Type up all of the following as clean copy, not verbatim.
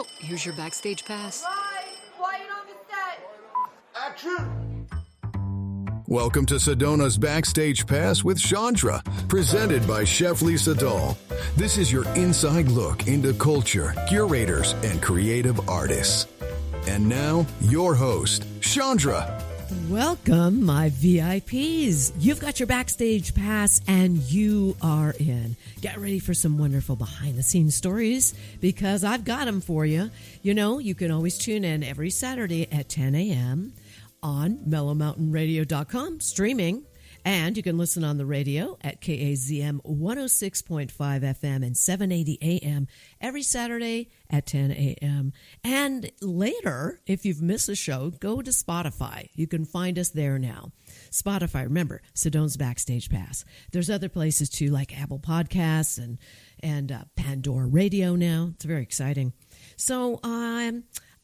Oh, here's your Backstage pass. Rise, quiet on the set. Action! Welcome to Sedona's Backstage Pass with Shondra, presented by Chef Lisa Dahl. This is your inside look into culture, curators, and creative artists. And now, your host, Shondra. Welcome, my VIPs. You've got your Backstage Pass and you are in. Get ready for some wonderful behind-the-scenes stories because I've got them for you. You know, you can always tune in every Saturday at 10 a.m. on mellowmountainradio.com, streaming. And you can listen on the radio at KAZM 106.5 FM and 780 AM every Saturday at 10 a.m. And later, if you've missed a show, go to Spotify. You can find us there now. Spotify, remember, Sedona's Backstage Pass. There's other places too, like Apple Podcasts and Pandora Radio now. It's very exciting. So,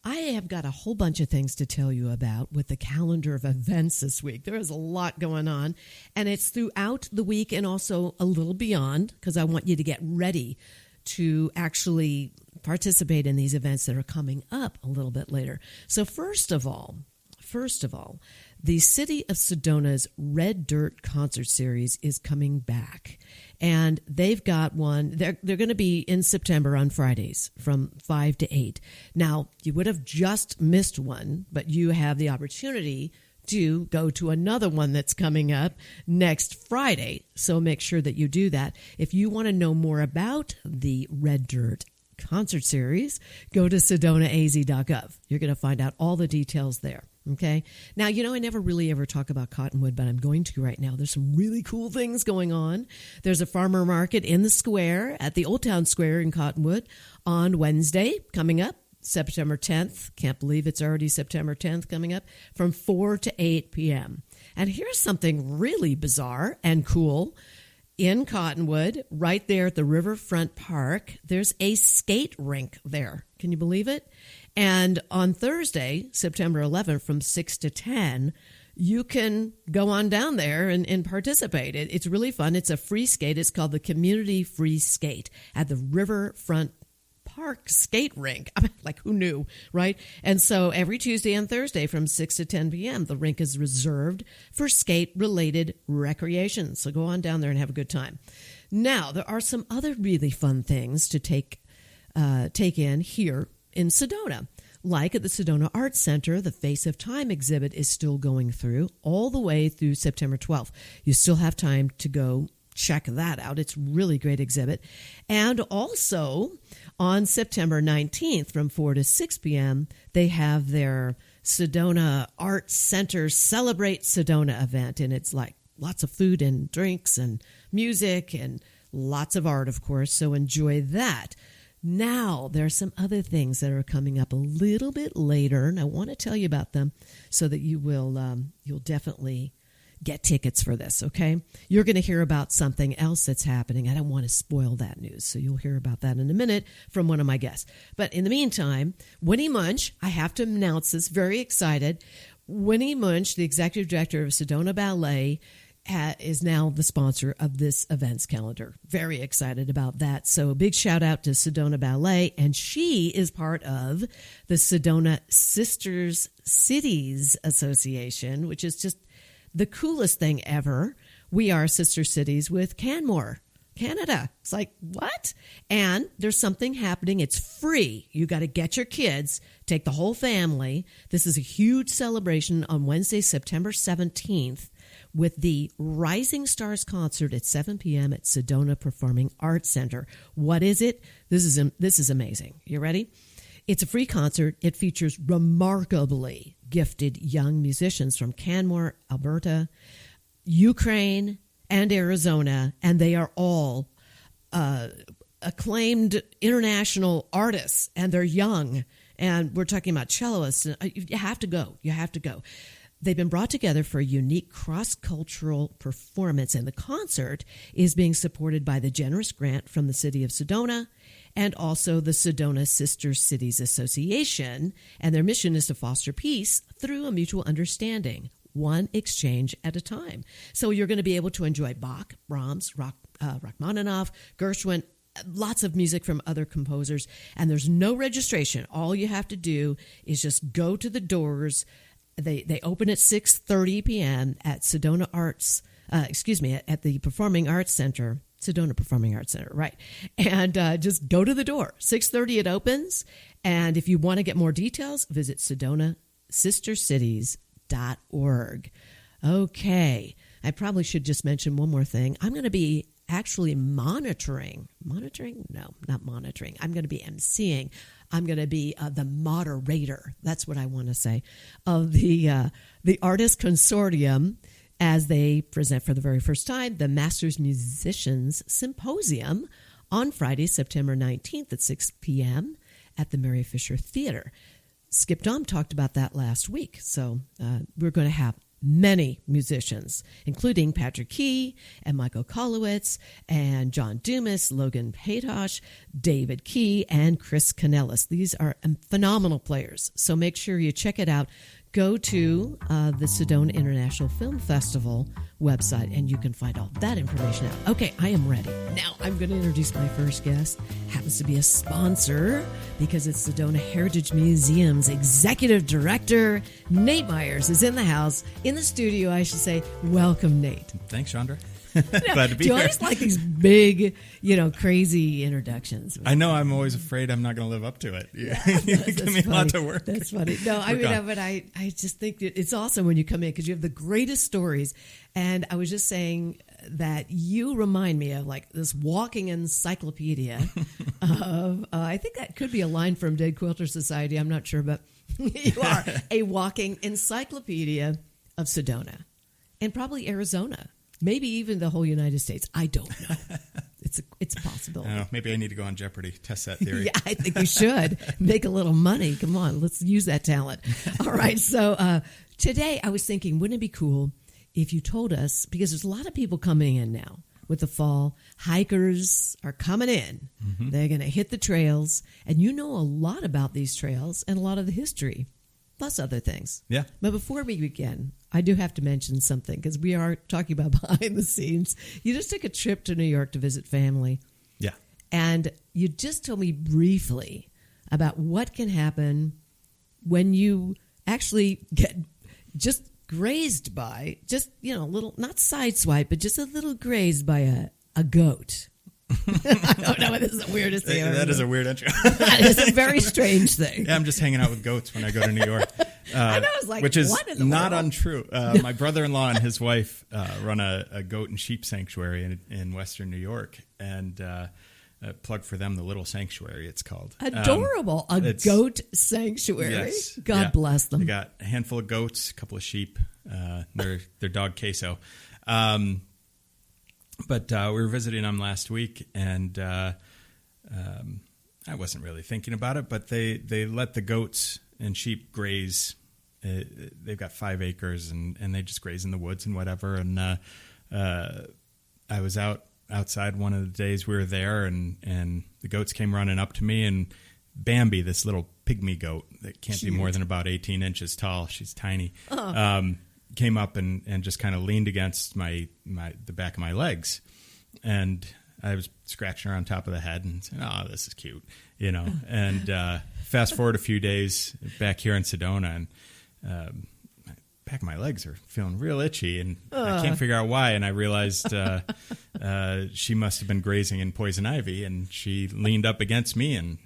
I have got a whole bunch of things to tell you about with the calendar of events this week. There is a lot going on, and it's throughout the week and also a little beyond because I want you to get ready to actually participate in these events that are coming up a little bit later. So first of all, the City of Sedona's Red Dirt Concert Series is coming back. And they've got one. They're going to be in September on Fridays from 5 to 8. Now, you would have just missed one, but you have the opportunity to go to another one that's coming up next Friday. So make sure that you do that. If you want to know more about the Red Dirt Concert Series, go to sedonaaz.gov. You're going to find out all the details there. Okay. Now, you know, I never really ever talk about Cottonwood, but I'm going to right now. There's some really cool things going on. There's a farmer market in the square at the Old Town Square in Cottonwood on Wednesday coming up, September 10th. Can't believe it's already September 10th coming up from 4 to 8 p.m. And here's something really bizarre and cool. In Cottonwood, right there at the Riverfront Park, there's a skate rink there. Can you believe it? And on Thursday, September 11th, from 6 to 10, you can go on down there and participate. It's really fun. It's a free skate. It's called the Community Free Skate at the Riverfront Park skate rink. I mean, like, who knew, right? And so every Tuesday and Thursday from 6 to 10 p.m., the rink is reserved for skate-related recreation. So go on down there and have a good time. Now, there are some other really fun things to take in here in Sedona. Like at the Sedona Arts Center, the Face of Time exhibit is still going through all the way through September 12th. You still have time to go check that out. It's a really great exhibit. And also on September 19th from 4 to 6 p.m., they have their Sedona Arts Center Celebrate Sedona event. And it's like lots of food and drinks and music and lots of art, of course. So enjoy that. Now, there are some other things that are coming up a little bit later, and I want to tell you about them so that you will you'll definitely get tickets for this, okay? You're going to hear about something else that's happening. I don't want to spoil that news, so you'll hear about that in a minute from one of my guests. But in the meantime, Winnie Munch, I have to announce this, very excited. Winnie Munch, the executive director of Sedona Ballet, is now the sponsor of this events calendar. Very excited about that. So a big shout out to Sedona Ballet. And she is part of the Sedona Sisters Cities Association, which is just the coolest thing ever. We are sister cities with Canmore, Canada. It's like, what? And there's something happening. It's free. You got to get your kids, take the whole family. This is a huge celebration on Wednesday, September 17th. With the Rising Stars concert at 7 p.m. at Sedona Performing Arts Center. What is it? This is amazing. You ready? It's a free concert. It features remarkably gifted young musicians from Canmore, Alberta, Ukraine, and Arizona, and they are all acclaimed international artists, and they're young. And we're talking about cellists. You have to go. You have to go. They've been brought together for a unique cross-cultural performance, and the concert is being supported by the generous grant from the City of Sedona and also the Sedona Sister Cities Association, and their mission is to foster peace through a mutual understanding, one exchange at a time. So you're going to be able to enjoy Bach, Brahms, Rachmaninoff, Gershwin, lots of music from other composers, and there's no registration. All you have to do is just go to the doors. They open at 6:30 p.m. at Sedona Arts. At the Performing Arts Center, Sedona Performing Arts Center, right? And just go to the door. 6:30 it opens. And if you want to get more details, visit SedonaSisterCities.org. Okay. I probably should just mention one more thing. I'm going to be actually monitoring. No, not monitoring. I'm going to be emceeing. I'm going to be the moderator. That's what I want to say, of the Artist Consortium, as they present for the very first time the Masters Musicians Symposium on Friday, September 19th at 6 p.m. at the Mary Fisher Theater. Skip Dom talked about that last week. So we're going to have many musicians, including Patrick Key and Michael Kolowitz and John Dumas, Logan Patosh, David Key, and Chris Canellis. These are phenomenal players. So make sure you check it out. Go to the Sedona International Film Festival website, and you can find all that information out. Okay, I am ready. Now I'm going to introduce my first guest. Happens to be a sponsor because it's Sedona Heritage Museum's Executive Director, Nate Meyers, is in the house, in the studio, I should say. Welcome, Nate. Thanks, Chandra. Glad to be Do you here. always like these big, crazy introductions? I know. I'm always afraid I'm not going to live up to it. Yeah, You give me a lot to work. That's funny. No, but I just think that it's awesome when you come in because you have the greatest stories. And I was just saying that you remind me of like this walking encyclopedia of, I think that could be a line from Dead Quilter Society. I'm not sure, but you are a walking encyclopedia of Sedona and probably Arizona. Maybe even the whole United States. I don't know. It's a possibility. I don't know, maybe I need to go on Jeopardy, test that theory. Yeah, I think you should. Make a little money. Come on, let's use that talent. All right, so today I was thinking, wouldn't it be cool if you told us, because there's a lot of people coming in now with the fall. Hikers are coming in. Mm-hmm. They're going to hit the trails, and you know a lot about these trails and a lot of the history, plus other things. Yeah. But before we begin, I do have to mention something because we are talking about behind the scenes. You just took a trip to New York to visit family. Yeah. And you just told me briefly about what can happen when you actually get just grazed by, just, a little, not sideswipe, but just a little grazed by a goat. I don't know. This is the weirdest thing ever. That is a weird intro. That is a very strange thing. Yeah, I'm just hanging out with goats when I go to New York. I know, it's like, which is what in the not world? untrue. My brother-in-law and his wife run a goat and sheep sanctuary in Western New York, and plug for them the Little Sanctuary, it's called. Adorable. A goat sanctuary. Yes, God bless them. They got a handful of goats, a couple of sheep, their dog Queso. But we were visiting them last week, and I wasn't really thinking about it, but they let the goats and sheep graze. They've got 5 acres, and they just graze in the woods and whatever. And I was outside one of the days we were there, and the goats came running up to me, and Bambi, this little pygmy goat that can't be more than about 18 inches tall, she's tiny, came up and just kind of leaned against the back of my legs, and I was scratching her on top of the head and saying, "Oh, this is cute," And fast forward a few days back here in Sedona, and back of my legs are feeling real itchy, and I can't figure out why. And I realized she must have been grazing in poison ivy, and she leaned up against me and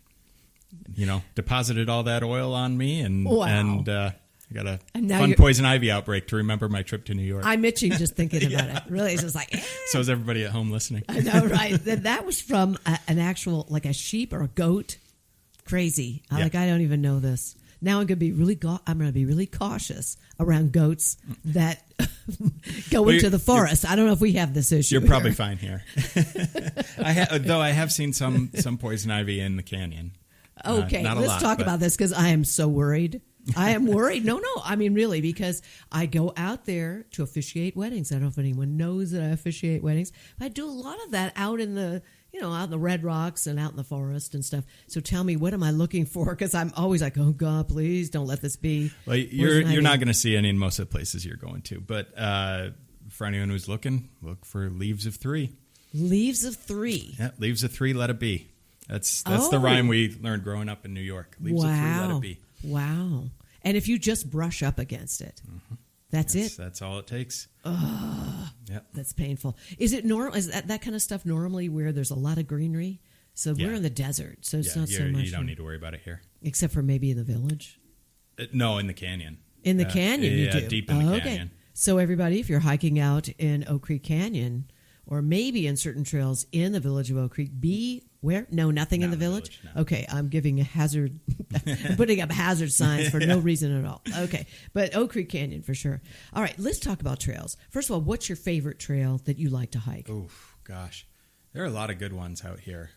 deposited all that oil on me, and wow. I got a fun poison ivy outbreak to remember my trip to New York. I'm itching just thinking about it. Really, it's just like... So is everybody at home listening. I know, right? That was from an actual, like a sheep or a goat. Crazy. Yeah. I don't even know this. Now I'm going to be really cautious around goats that go into the forest. I don't know if we have this issue. You're probably fine here. Though I have seen some poison ivy in the canyon. Okay, not a let's lot, talk but... about this because I am so worried. I am worried. No, I mean, really, because I go out there to officiate weddings. I don't know if anyone knows that I officiate weddings. But I do a lot of that out in the, out in the Red Rocks and out in the forest and stuff. So tell me, what am I looking for? Because I'm always like, oh, God, please don't let this be. Well, you're not going to see any in most of the places you're going to. But for anyone who's looking, look for leaves of 3. Leaves of 3. Yeah, leaves of 3, let it be. That's the rhyme we learned growing up in New York. Leaves of 3, let it be. Wow. And if you just brush up against it, that's it. That's all it takes. Yep. That's painful. Is it normal? Is that kind of stuff normally where there's a lot of greenery? So we're in the desert, so it's not so much. You don't need to worry about it here. Except for maybe in the village? No, in the canyon. In the canyon, you do? Deep in the canyon. So everybody, if you're hiking out in Oak Creek Canyon, or maybe in certain trails in the village of Oak Creek, be where? No, nothing in the village? No. Okay, I'm giving I'm putting up hazard signs for no reason at all. Okay, but Oak Creek Canyon for sure. All right, let's talk about trails. First of all, what's your favorite trail that you like to hike? Oh, gosh. There are a lot of good ones out here.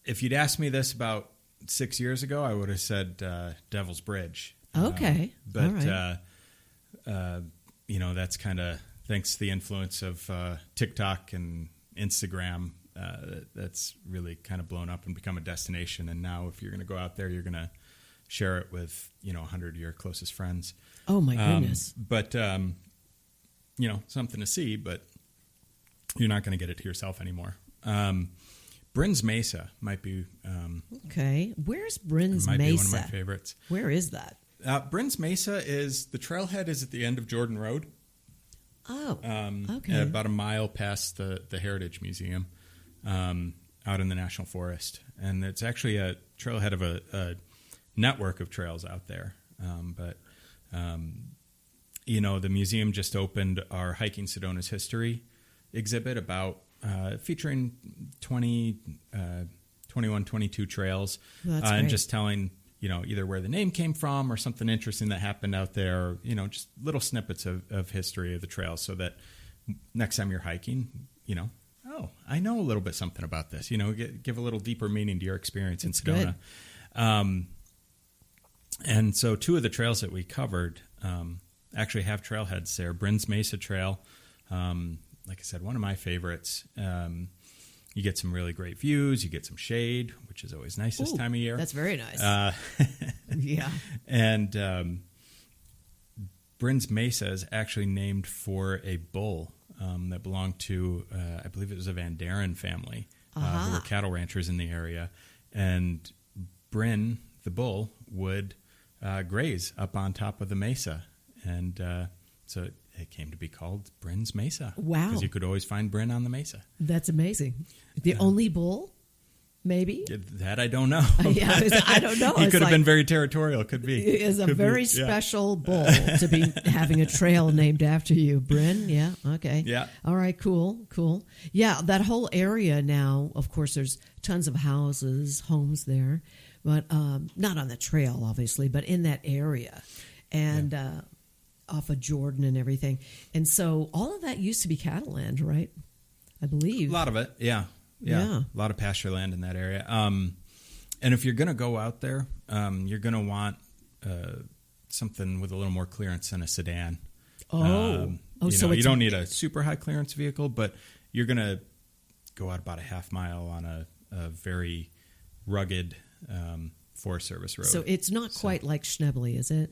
If you'd asked me this about 6 years ago, I would have said Devil's Bridge. Okay, but all right. That's kind of thanks to the influence of TikTok and Instagram. That's really kind of blown up and become a destination. And now, if you're going to go out there, you're going to share it with 100 of your closest friends. Oh my goodness! But something to see, but you're not going to get it to yourself anymore. Bryn's Mesa might be okay. Where's Bryn's Mesa? Might be one of my favorites. Where is that? Bryn's Mesa is the trailhead is at the end of Jordan Road. Oh, okay. About a mile past the Heritage Museum, out in the National Forest, and it's actually a trailhead of a network of trails out there. The museum just opened our Hiking Sedona's History exhibit about featuring 21, 22 trails, and just telling either where the name came from or something interesting that happened out there, or, just little snippets of history of the trails, so that next time you're hiking, I know a little bit something about this, give a little deeper meaning to your experience in Sedona. And so 2 of the trails that we covered actually have trailheads there. Bryn's Mesa Trail, like I said, one of my favorites. You get some really great views. You get some shade, which is always nice this time of year. That's very nice. Yeah. And Bryn's Mesa is actually named for a bull that belonged to, I believe it was a Van Daren family, who were cattle ranchers in the area. And Bryn, the bull, would graze up on top of the mesa. And so it came to be called Bryn's Mesa. Wow. Because you could always find Bryn on the mesa. That's amazing. The only bull, maybe? That I don't know. I don't know. He could have been very territorial. Could be. It is a very special bull to be having a trail named after you. Bryn, yeah, okay. Yeah. All right, cool. Yeah, that whole area now, of course, there's tons of houses, homes there, but not on the trail, obviously, but in that area. And off of Jordan and everything. And so all of that used to be cattle land, right? I believe. A lot of it, yeah. A lot of pasture land in that area. And if you're going to go out there, you're going to want something with a little more clearance than a sedan. So you don't need a super high clearance vehicle, but you're going to go out about a half mile on a very rugged Forest Service road. So it's not quite like Schnebly, is it?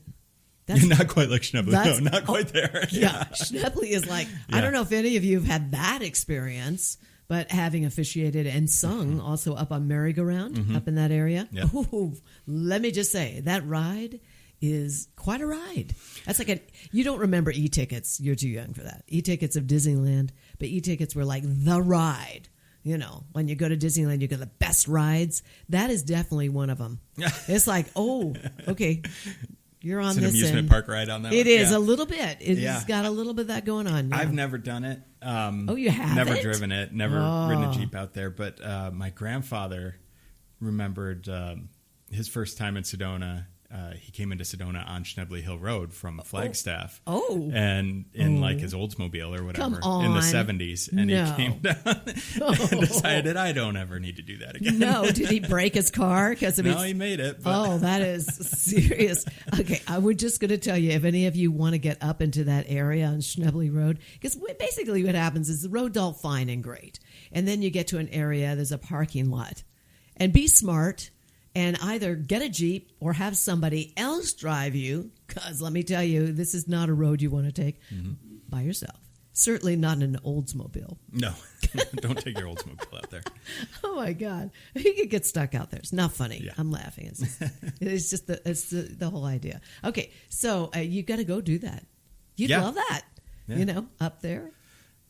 Not quite like Schnebly. No, not quite there. Yeah. Schnebly is like, I don't know if any of you have had that experience, but having officiated and sung also up on merry-go-round, up in that area. Yeah. Ooh, let me just say, that ride is quite a ride. That's like you don't remember e-tickets. You're too young for that. E-tickets of Disneyland, but e-tickets were like the ride. When you go to Disneyland, you get the best rides. That is definitely one of them. It's like, okay. You're on it's this an amusement end. park ride on that. It is a little bit. It's got a little bit of that going on. Yeah. I've never done it. You haven't? Never driven it. Never ridden a Jeep out there. But my grandfather remembered his first time in Sedona. He came into Sedona on Schnebly Hill Road from Flagstaff. And in like his Oldsmobile or whatever in the 70s. And he came down and decided, I don't ever need to do that again. No. Did he break his car? No, he made it. But. That is serious. Okay, I was just going to tell you, if any of you want to get up into that area on Schnebly Road, because basically what happens is the road's all fine and great. And then you get to an area, there's a parking lot. And be smart. And either get a Jeep or have somebody else drive you, because let me tell you, this is not a road you want to take by yourself. Certainly not in an Oldsmobile. No, don't take your Oldsmobile out there. Oh my God, he could get stuck out there. It's not funny. Yeah. I'm laughing. It's just the whole idea. Okay, so you got to go do that. You'd love that. Yeah. Up there.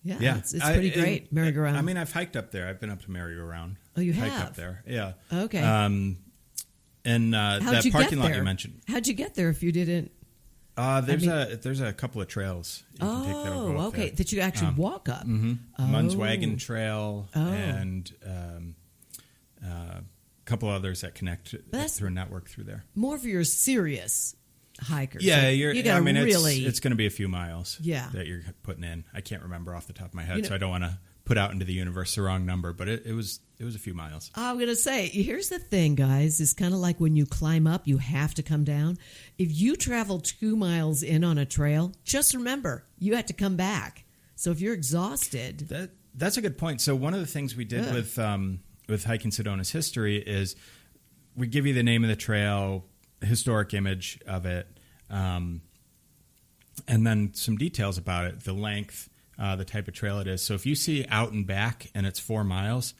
Yeah. It's pretty great. Merry-go-round. I mean, I've hiked up there. I've been up to merry-go-round. Oh, you hiked have? up there. Yeah. Okay. And that parking lot you mentioned. How'd you get there if you didn't? There's a couple of trails you can take that'll go up okay. there. That you actually walk up. Mm-hmm. Oh. Munn's Wagon Trail and a couple others that connect through a network through there. More for your serious hikers. Yeah, you gotta really. It's going to be a few miles. Yeah. That you're putting in. I can't remember off the top of my head, so I don't want to put out into the universe the wrong number, but it was a few miles. I'm going to say, here's the thing, guys. It's kind of like when you climb up, you have to come down. If you travel 2 miles in on a trail, just remember, you have to come back. So if you're exhausted. That's a good point. So one of the things we did with Hiking Sedona's History is we give you the name of the trail, historic image of it, and then some details about it, the length, the type of trail it is. So if you see out and back and it's 4 miles,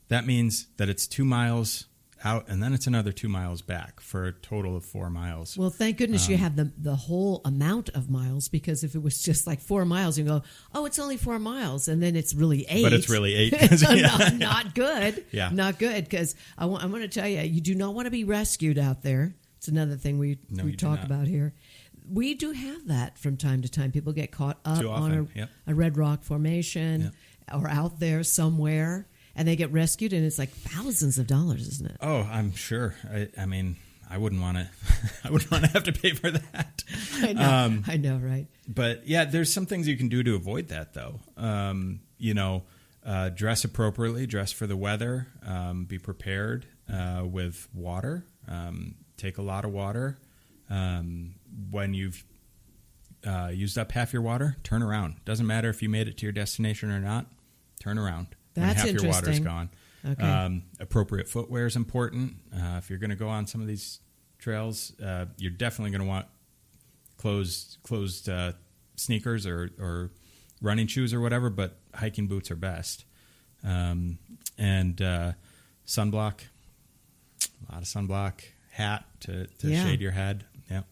that means that it's 2 miles out and then it's another 2 miles back for a total of 4 miles. Well, thank goodness you have the whole amount of miles, because if it was just like 4 miles, you go, oh, it's only 4 miles, and then it's really 8. But it's really 8. Not good. Yeah. Not good, because I'm going to tell you, you do not want to be rescued out there. It's another thing we talk about here. We do have that from time to time. People get caught up on a red rock formation or out there somewhere, and they get rescued, and it's like thousands of dollars, isn't it? Oh, I'm sure. I mean, I wouldn't want to. I wouldn't want to have to pay for that. I know, right? But yeah, there's some things you can do to avoid that, though. Dress appropriately, dress for the weather, be prepared with water. Take a lot of water. When you've used up half your water, turn around. Doesn't matter if you made it to your destination or not. Turn around. That's when half your water is interesting. gone. Okay. Appropriate footwear is important. If you're going to go on some of these trails, you're definitely going to want closed sneakers or running shoes or whatever, but hiking boots are best. And sunblock, a lot of sunblock, hat to shade your head. Yep.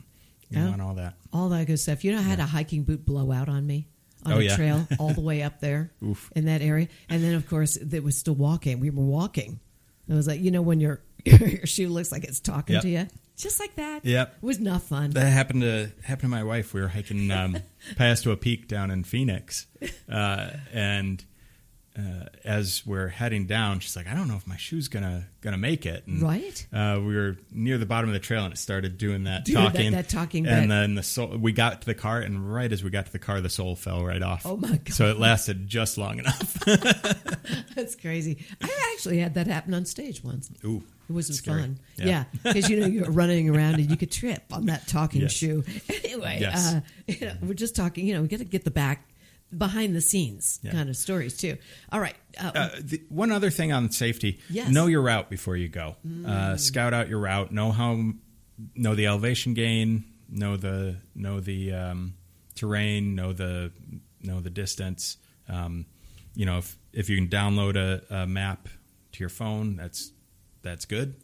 You want all that. All that good stuff. You know, I had a hiking boot blow out on me on a trail all the way up there in that area. And then, of course, it was still walking. We were walking. It was like, when your shoe looks like it's talking to you. Just like that. Yep. It was not fun. That happened to my wife. We were hiking past to a peak down in Phoenix. And as we're heading down, she's like, I don't know if my shoe's gonna make it. And, right. We were near the bottom of the trail, and it started doing that talking. That talking. And then we got to the car, and right as we got to the car, the sole fell right off. Oh my God! So it lasted just long enough. That's crazy. I actually had that happen on stage once. Ooh. It wasn't scary. fun. Yeah, because you were running around and you could trip on that talking shoe. Anyway, Yes. We're just talking. We got to get the behind the scenes kind of stories too. All right. One other thing on safety: know your route before you go. Scout out your route. Know the elevation gain. Know the terrain. Know the distance. If you can download a map to your phone, that's good,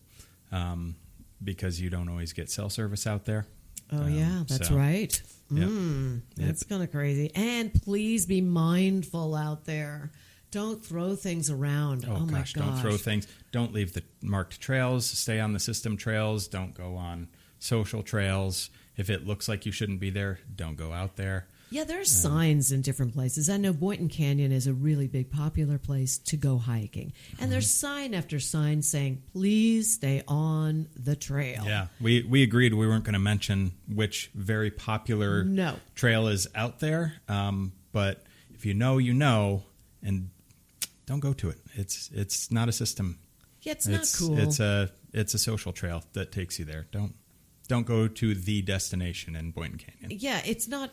because you don't always get cell service out there. Oh, yeah, that's right. That's kind of crazy. And please be mindful out there. Don't throw things around. Oh my gosh. Don't throw things. Don't leave the marked trails. Stay on the system trails. Don't go on social trails. If it looks like you shouldn't be there, don't go out there. Yeah, there are signs in different places. I know Boynton Canyon is a really big, popular place to go hiking. And there's sign after sign saying, please stay on the trail. Yeah, we agreed we weren't going to mention which very popular trail is out there. But if you know, and don't go to it. It's not a system. Yeah, it's not cool. It's a social trail that takes you there. don't go to the destination in Boynton Canyon. Yeah, it's not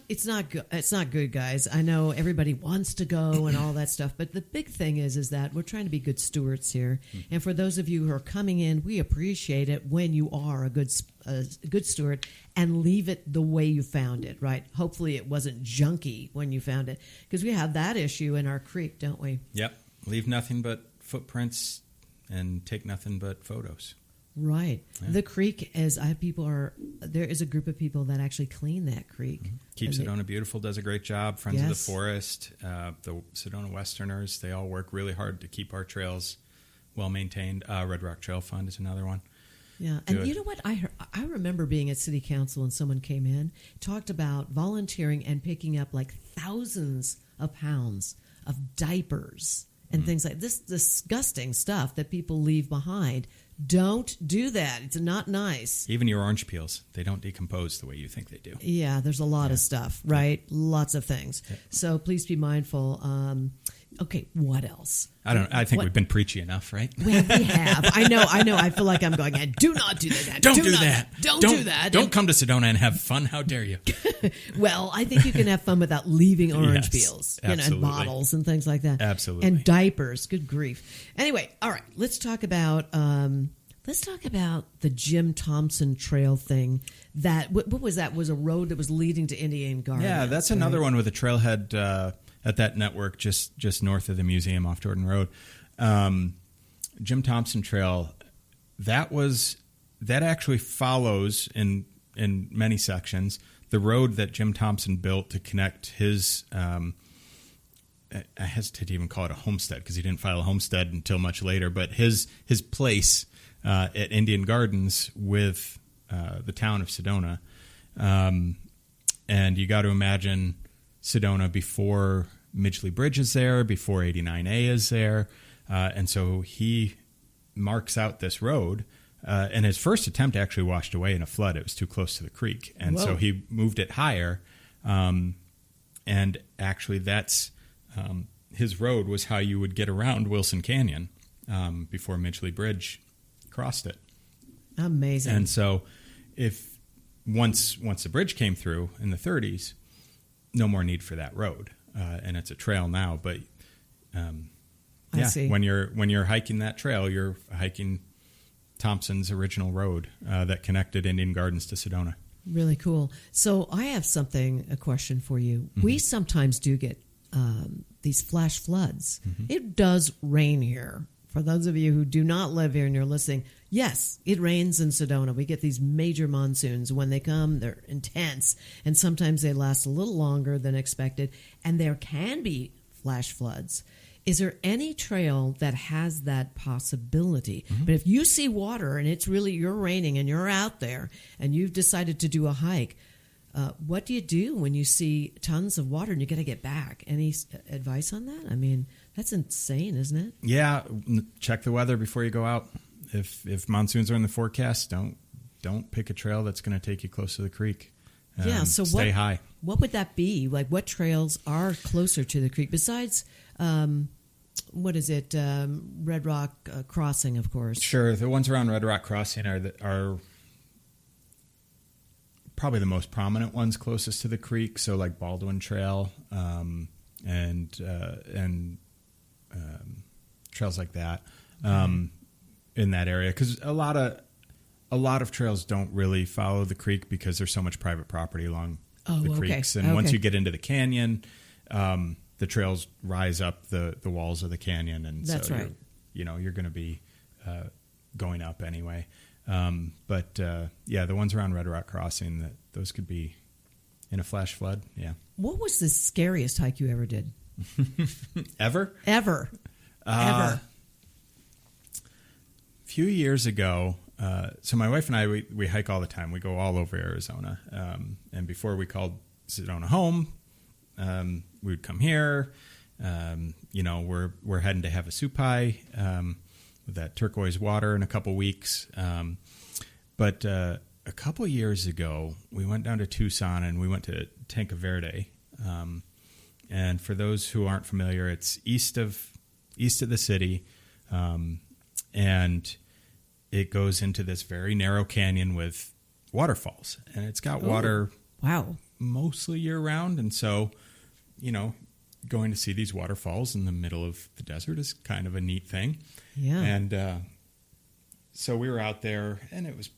good. It's not good, guys. I know everybody wants to go and all that stuff, but the big thing is that we're trying to be good stewards here. And for those of you who are coming in, we appreciate it when you are a good steward and leave it the way you found it, right? Hopefully it wasn't junky when you found it, because we have that issue in our creek, don't we? Yep. Leave nothing but footprints and take nothing but photos. Right. Yeah. The creek there is a group of people that actually clean that creek. Keep Sedona Beautiful does a great job. Friends of the Yes. Forest, the Sedona Westerners, they all work really hard to keep our trails well maintained. Red Rock Trail Fund is another one. Yeah, and you know what? I remember being at City Council and someone came in, talked about volunteering and picking up like thousands of pounds of diapers and things like this disgusting stuff that people leave behind. Don't do that. It's not nice. Even your orange peels, they don't decompose the way you think they do. Yeah, there's a lot of stuff, right? Lots of things. So please be mindful. Okay, what else? I think we've been preachy enough, right? Well, we have. I know. I feel like I'm going, do not do that. Don't do that. Don't do that. Don't come to Sedona and have fun. How dare you? Well, I think you can have fun without leaving orange peels, and absolutely. bottles and things like that. Absolutely. And diapers. Good grief. Anyway, all right. Let's talk about the Jim Thompson Trail thing. That what was that? Was a road that was leading to Indian Gardens. Yeah, that's another one with a trailhead at that network just north of the museum off Jordan Road. Jim Thompson Trail, that actually follows in many sections the road that Jim Thompson built to connect his I hesitate to even call it a homestead because he didn't file a homestead until much later, but his place at Indian Gardens with the town of Sedona. And you got to imagine Sedona before Midgley Bridge is there, before 89A is there. And so he marks out this road. And his first attempt actually washed away in a flood. It was too close to the creek. And so he moved it higher. And actually that's his road was how you would get around Wilson Canyon before Midgley Bridge crossed it. Amazing. And so if once the bridge came through in the 30s, no more need for that road. And it's a trail now, but I see. when you're hiking that trail, you're hiking Thompson's original road that connected Indian Gardens to Sedona. Really cool. So I have a question for you. Mm-hmm. We sometimes do get these flash floods. Mm-hmm. It does rain here. For those of you who do not live here and you're listening, yes, it rains in Sedona. We get these major monsoons. When they come, they're intense, and sometimes they last a little longer than expected, and there can be flash floods. Is there any trail that has that possibility? Mm-hmm. But if you see water and you're raining and you're out there and you've decided to do a hike, what do you do when you see tons of water and you got to get back? Any advice on that? I mean, that's insane, isn't it? Yeah, check the weather before you go out. If monsoons are in the forecast, don't pick a trail that's going to take you close to the creek. So stay high. What would that be? Like, what trails are closer to the creek besides? What is it? Red Rock Crossing, of course. Sure, the ones around Red Rock Crossing are probably the most prominent ones closest to the creek. So, like Baldwin Trail, and trails like that in that area, because a lot of trails don't really follow the creek because there's so much private property along the creeks, and once you get into the canyon, the trails rise up the walls of the canyon, and that's so right. You're going to be going up anyway. But the ones around Red Rock Crossing, those could be in a flash flood. Yeah. What was the scariest hike you ever did? Ever? Ever. A few years ago, so my wife and I, we hike all the time. We go all over Arizona. And before we called Sedona home, we would come here. We're heading to Havasupai with that turquoise water in a couple weeks. But a couple years ago, we went down to Tucson and we went to Tanque Verde. And for those who aren't familiar, it's east of the city, and it goes into this very narrow canyon with waterfalls, and it's got water mostly year round. And so, going to see these waterfalls in the middle of the desert is kind of a neat thing. Yeah. And so we were out there, and it was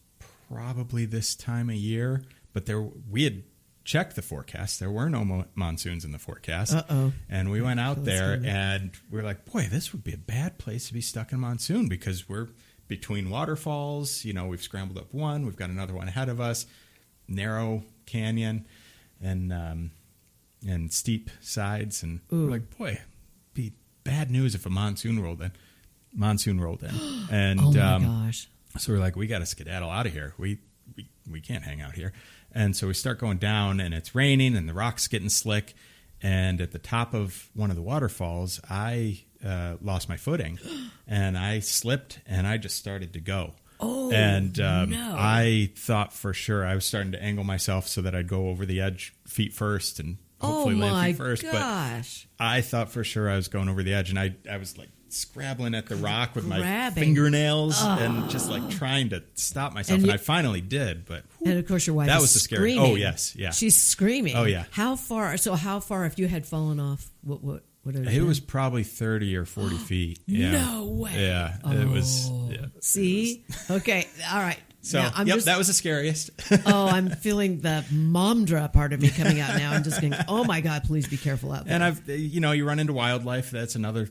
probably this time of year, but we had checked the forecast. There were no monsoons in the forecast. Uh-oh. And we went out there, and we were like, boy, this would be a bad place to be stuck in monsoon, because we're between waterfalls. We've scrambled up one. We've got another one ahead of us. Narrow canyon and steep sides. And we're like, boy, it'd be bad news if a monsoon rolled in. And oh my gosh. So we're like, we got to skedaddle out of here. We can't hang out here. And so we start going down, and it's raining, and the rock's getting slick. And at the top of one of the waterfalls, I lost my footing, and I slipped, and I just started to go. Oh, and no. I thought for sure I was starting to angle myself so that I'd go over the edge feet first and hopefully land feet first. Gosh. But I thought for sure I was going over the edge, and I was like scrabbling at the rock with my Grabbing. fingernails and just like trying to stop myself. And I finally did, but and of course your wife that is was the scary. screaming. Oh yes, yeah. She's screaming. Oh yeah. How far if you had fallen off, what it was probably 30 or 40 feet. Yeah. No way. Yeah. It was. Yeah, see? Okay. All right. So, that was the scariest. I'm feeling the momdra part of me coming out now. I'm just going, oh my God, please be careful out there. And you run into wildlife. That's another,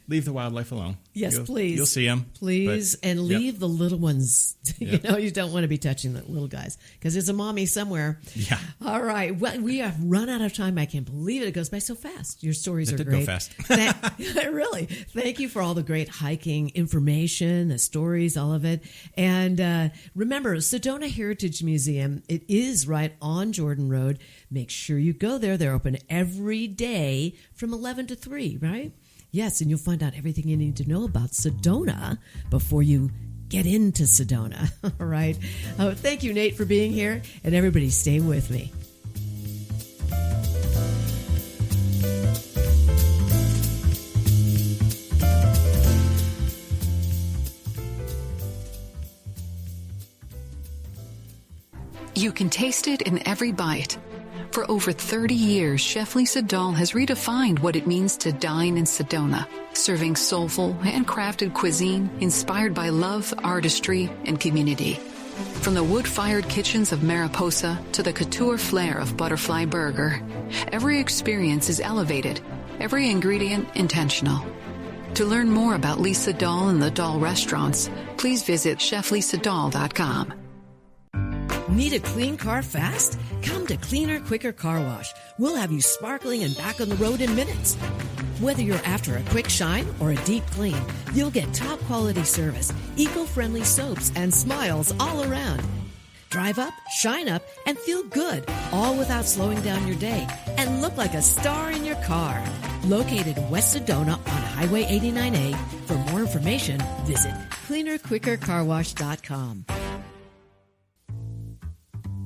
leave the wildlife alone. Yes, please. You'll see them. Please. And leave the little ones. You don't want to be touching the little guys because there's a mommy somewhere. Yeah. All right. Well, we have run out of time. I can't believe it. It goes by so fast. Your stories are great. Go fast. Really. Thank you for all the great hiking information, the stories, all of it. And remember, Sedona Heritage Museum, it is right on Jordan Road. Make sure you go there. They're open every day from 11 to 3, right? Yes, and you'll find out everything you need to know about Sedona before you get into Sedona. All right. Thank you, Nate, for being here. And everybody stay with me. You can taste it in every bite. For over 30 years, Chef Lisa Dahl has redefined what it means to dine in Sedona, serving soulful, handcrafted cuisine inspired by love, artistry, and community. From the wood-fired kitchens of Mariposa to the couture flair of Butterfly Burger, every experience is elevated, every ingredient intentional. To learn more about Lisa Dahl and the Dahl restaurants, please visit cheflisadahl.com. Need a clean car fast? Come to Cleaner, Quicker Car Wash. We'll have you sparkling and back on the road in minutes. Whether you're after a quick shine or a deep clean, you'll get top quality service, eco-friendly soaps, and smiles all around. Drive up, shine up, and feel good, all without slowing down your day, and look like a star in your car. Located in West Sedona on Highway 89A. For more information, visit cleanerquickercarwash.com.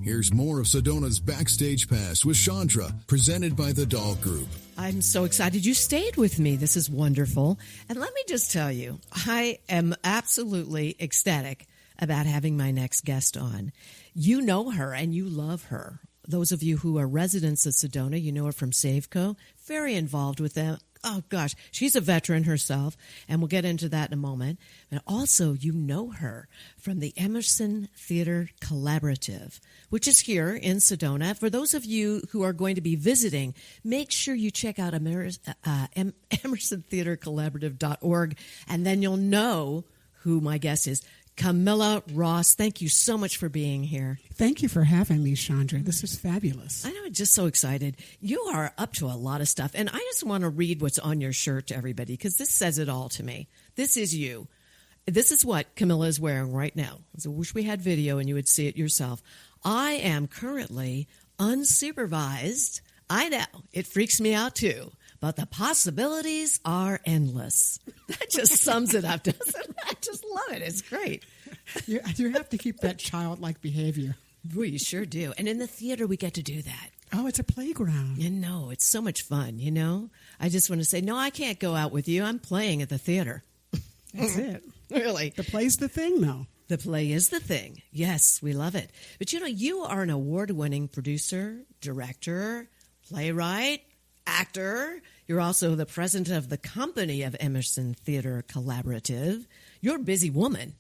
Here's more of Sedona's Backstage Pass with Shondra, presented by the Dahl Group. I'm so excited you stayed with me. This is wonderful. And let me just tell you, I am absolutely ecstatic about having my next guest on. You know her and you love her. Those of you who are residents of Sedona, you know her from Saveco, very involved with them. Oh, gosh, she's a veteran herself, and we'll get into that in a moment. But also, you know her from the Emerson Theater Collaborative, which is here in Sedona. For those of you who are going to be visiting, make sure you check out emersontheatercollaborative.org, and then you'll know who my guest is. Camilla Ross, thank you so much for being here. Thank you for having me, Shondra. This is fabulous. I know, just so excited. You are up to a lot of stuff, and I just want to read what's on your shirt to everybody because this says it all to me. This is you. This is what Camilla is wearing right now. I wish we had video and you would see it yourself. I am currently unsupervised. I know, it freaks me out too. But the possibilities are endless. That just sums it up, doesn't it? I just love it. It's great. You have to keep that childlike behavior. We sure do. And in the theater, we get to do that. Oh, it's a playground. You know, it's so much fun, you know? I just want to say, no, I can't go out with you. I'm playing at the theater. That's it. Really. The play's the thing, though. The play is the thing. Yes, we love it. But you are an award-winning producer, director, playwright, actor. You're also the president of the company of Emerson Theater Collaborative. You're a busy woman.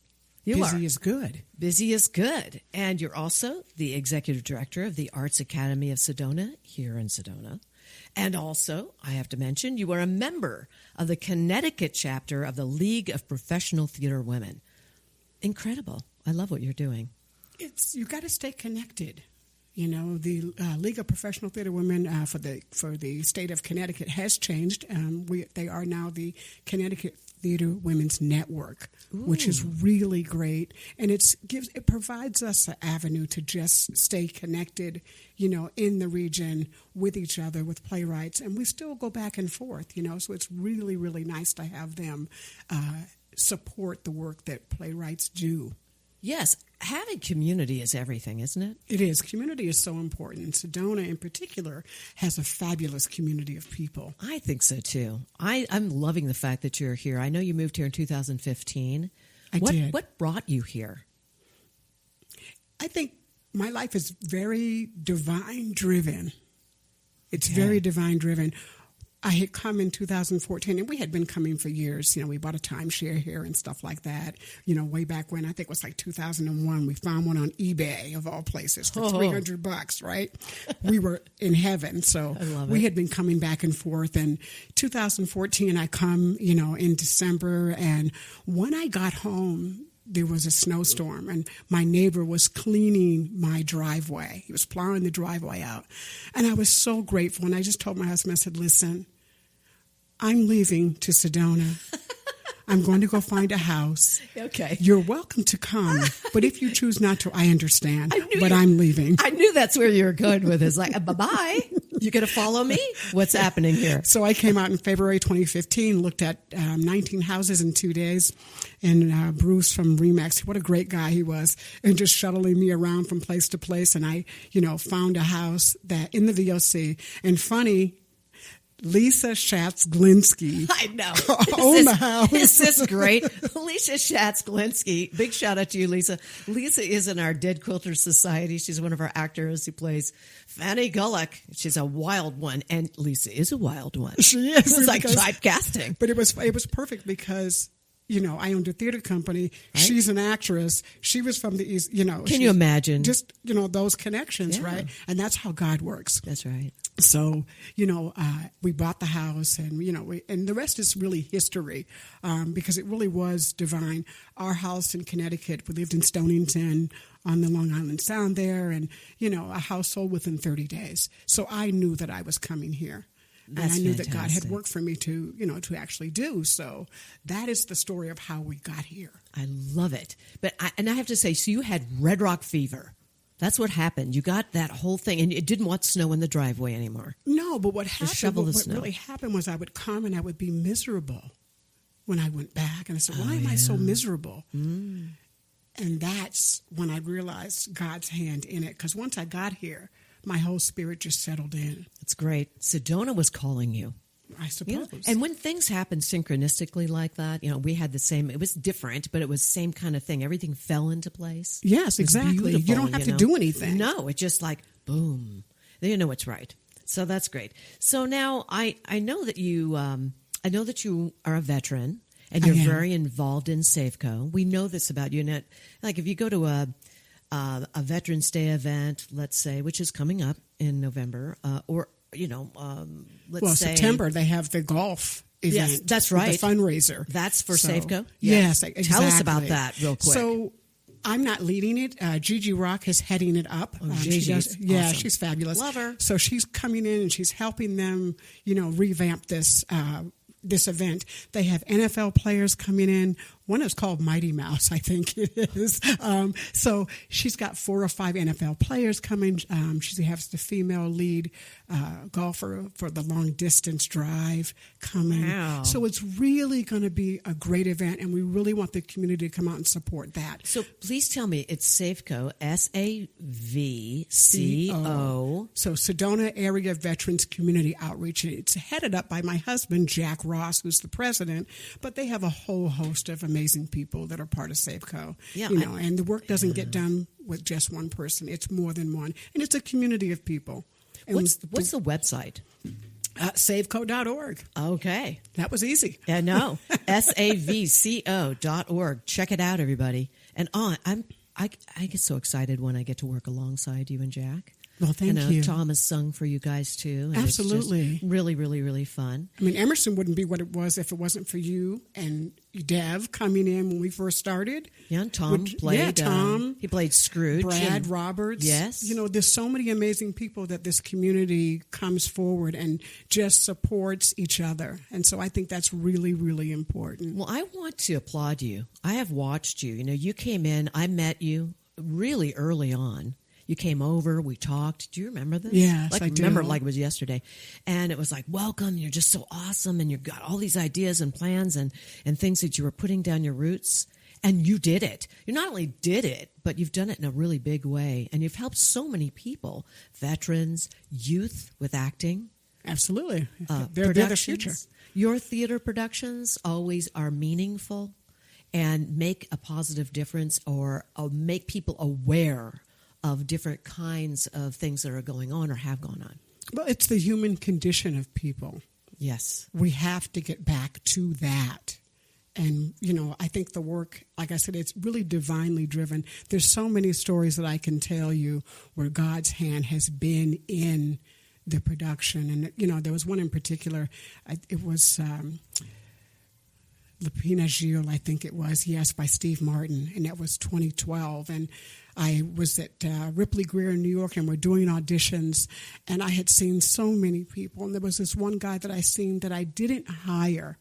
Busy is good. Busy is good. And you're also the executive director of the Arts Academy of Sedona here in Sedona. And also, I have to mention, you are a member of the Connecticut chapter of the League of Professional Theater Women. Incredible. I love what you're doing. You got to stay connected. The League of Professional Theater Women for the state of Connecticut has changed. They are now the Connecticut Theater Women's Network, which is really great, and it provides us an avenue to just stay connected, in the region with each other, with playwrights, and we still go back and forth, So it's really, really nice to have them support the work that playwrights do. Yes, having community is everything, isn't it? It is. Community is so important. Sedona, in particular, has a fabulous community of people. I think so, too. I'm loving the fact that you're here. I know you moved here in 2015. I did. What brought you here? I think my life is very divine-driven. It's Okay. very divine-driven. I had come in 2014, and we had been coming for years. We bought a timeshare here and stuff like that. Way back when, I think it was like 2001, we found one on eBay, of all places, for $300, right? We were in heaven. So I love we it. had been coming back and forth. And 2014, I come, in December. And when I got home, there was a snowstorm, and my neighbor was cleaning my driveway. He was plowing the driveway out. And I was so grateful. And I just told my husband, I said, listen, I'm leaving to Sedona. I'm going to go find a house. Okay. You're welcome to come, but if you choose not to, I understand. But I'm leaving. I knew that's where you were going with this. Like, bye-bye. You going to follow me? What's happening here? So I came out in February 2015, looked at 19 houses in 2 days, and Bruce from Remax, what a great guy he was, and just shuttling me around from place to place. And I, found a house that in the VOC. And funny, Lisa Schatz-Glinsky I know. owned the house. Is this great? Lisa Schatz-Glinsky. Big shout out to you, Lisa. Lisa is in our Dead Quilters Society. She's one of our actors who plays Fanny Gullock. She's a wild one. And Lisa is a wild one. She is. It's like typecasting. But it was perfect because, I owned a theater company. Right? She's an actress. She was from the East, Can you imagine? Just, those connections, Yeah. right? And that's how God works. That's right. So, we bought the house and, and the rest is really history because it really was divine. Our house in Connecticut, we lived in Stonington on the Long Island Sound there and, a house sold within 30 days. So I knew that I was coming here. That's and I knew fantastic. that God had worked for me to, to actually do. So that is the story of how we got here. I love it. But I have to say, so you had Red Rock fever. That's what happened. You got that whole thing, and it didn't want snow in the driveway anymore. No, but what happened? shovel the What snow. really happened was I would come and I would be miserable when I went back, and I said, "Why am I so miserable?" And that's when I realized God's hand in it. Because once I got here, my whole spirit just settled in. It's great. Sedona was calling you. I suppose. And when things happen synchronistically like that, we had the same, it was different, but it was the same kind of thing. Everything fell into place. Yes, It was exactly. You beautiful, don't have to do anything. No, it's just like, boom. Then you know it's right. So that's great. So now I know that you are a veteran and you're I am. very involved in Safeco. We know this about you. And like if you go to a Veterans Day event, let's say, which is coming up in November, let's say September, they have the golf event. Yes, that's right. The fundraiser. That's for Safeco? Yes, exactly. Tell us about that real quick. So I'm not leading it. Gigi Rock is heading it up. Gigi's yeah, awesome. she's fabulous. Love her. So she's coming in and she's helping them, revamp this event. They have NFL players coming in. One is called Mighty Mouse, I think it is. So she's got 4 or 5 NFL players coming. She has the female lead golfer for the long distance drive coming. Wow. So it's really going to be a great event, and we really want the community to come out and support that. So please tell me, it's Safeco, SAVCO. So Sedona Area Veterans Community Outreach. It's headed up by my husband, Jack Ross, who's the president, but they have a whole host of amazing people that are part of Safeco. Yeah, and the work doesn't get done with just one person. It's more than one. And it's a community of people. And What's the website? Safeco.org. Okay. That was easy. Yeah, no. SAVCO.org. Check it out, everybody. And I get so excited when I get to work alongside you and Jack. Well, thank you. Tom has sung for you guys too. And Absolutely. It's just really, really, really fun. I mean, Emerson wouldn't be what it was if it wasn't for you and Dev coming in when we first started. Yeah, and Tom played. Yeah, Tom. He played Scrooge. Brad Roberts. Yes. There's so many amazing people that this community comes forward and just supports each other. And so I think that's really, really important. Well, I want to applaud you. I have watched you. You came in, I met you really early on. You came over, we talked. Do you remember this? Yes, I do. Remember like it was yesterday. And it was like, welcome, you're just so awesome, and you've got all these ideas and plans and things that you were putting down your roots. And you did it. You not only did it, but you've done it in a really big way. And you've helped so many people, veterans, youth with acting. Absolutely. They're the future. Your theater productions always are meaningful and make a positive difference or make people aware of different kinds of things that are going on or have gone on. Well, it's the human condition of people. Yes. We have to get back to that. And, I think the work, like I said, it's really divinely driven. There's so many stories that I can tell you where God's hand has been in the production. And, there was one in particular. It was Lapina Gilles, I think it was, yes, by Steve Martin. And that was 2012. And I was at Ripley Greer in New York, and we're doing auditions, and I had seen so many people. And there was this one guy that I seen that I didn't hire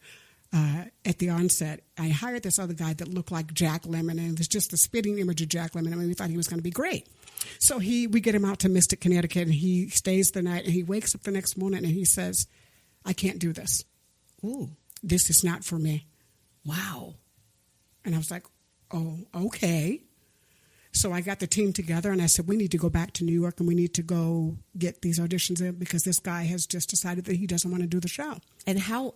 at the onset. I hired this other guy that looked like Jack Lemmon, and it was just a spitting image of Jack Lemmon. I mean, we thought he was going to be great. So we get him out to Mystic, Connecticut, and he stays the night, and he wakes up the next morning, and he says, I can't do this. Ooh. This is not for me. Wow. And I was like, oh, okay. So I got the team together, and I said, we need to go back to New York, and we need to go get these auditions in because this guy has just decided that he doesn't want to do the show. And how